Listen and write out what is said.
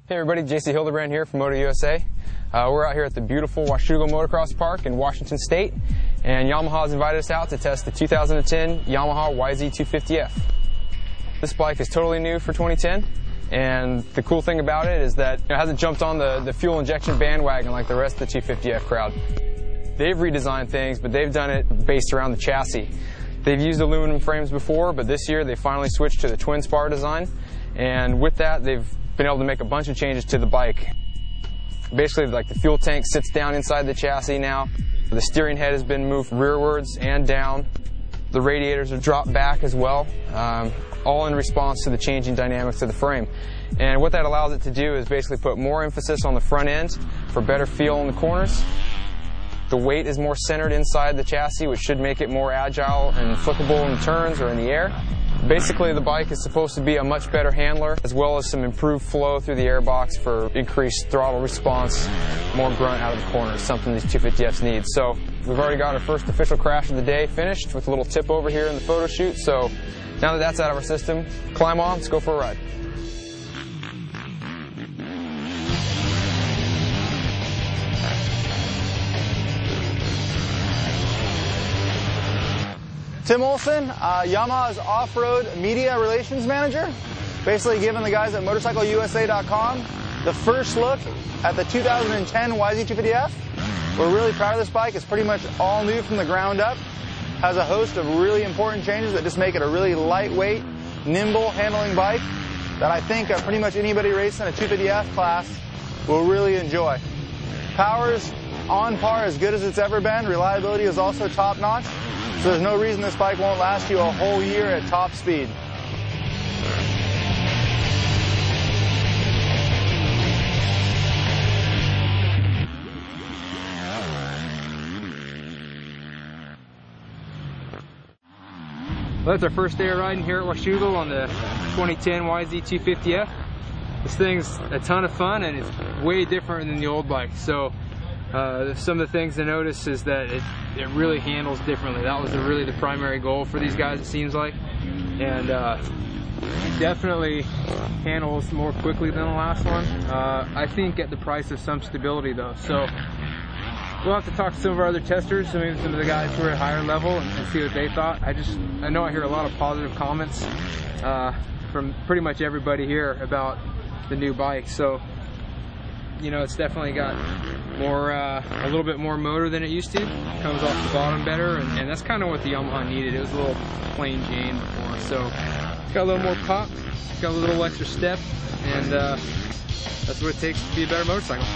Hey everybody, JC Hildebrand here from Moto USA. We're out here at the beautiful Washougal Motocross Park in Washington State, and Yamaha has invited us out to test the 2010 Yamaha YZ250F. This bike is totally new for 2010, and the cool thing about it is that it hasn't jumped on the fuel injection bandwagon like the rest of the 250F crowd. They've redesigned things, but they've done it based around the chassis. They've used aluminum frames before, but this year they finally switched to the twin spar design, and with that they've been able to make a bunch of changes to the bike. Basically, like the fuel tank sits down inside the chassis now. The steering head has been moved rearwards and down. The radiators are dropped back as well, all in response to the changing dynamics of the frame. And what that allows it to do is basically put more emphasis on the front end for better feel in the corners. The weight is more centered inside the chassis, which should make it more agile and flippable in the turns or in the air. Basically, the bike is supposed to be a much better handler, as well as some improved flow through the airbox for increased throttle response, more grunt out of the corners, something these 250Fs need. So we've already got our first official crash of the day finished with a little tip over here in the photo shoot. So now that that's out of our system, climb on, let's go for a ride. Tim Olson, Yamaha's off-road media relations manager, basically giving the guys at motorcycleusa.com the first look at the 2010 YZ250F. We're really proud of this bike. It's pretty much all new from the ground up. Has a host of really important changes that just make it a really lightweight, nimble handling bike that I think pretty much anybody racing a 250F class will really enjoy. Power's on par, as good as it's ever been. Reliability is also top-notch. So there's no reason this bike won't last you a whole year at top speed. Well, that's our first day of riding here at Washougal on the 2010 YZ250F. This thing's a ton of fun and it's way different than the old bike. So some of the things to notice is that it really handles differently. That was really the primary goal for these guys, it seems like. And it definitely handles more quickly than the last one. I think at the price of some stability though. So we'll have to talk to some of our other testers, maybe some of the guys who are at higher level, and see what they thought. I know I hear a lot of positive comments from pretty much everybody here about the new bike. So, you know, it's definitely got more, a little bit more motor than it used to. It comes off the bottom better, and that's kind of what the Yamaha needed. It was a little plain Jane before, so it's got a little more pop, got a little extra step, and that's what it takes to be a better motorcycle.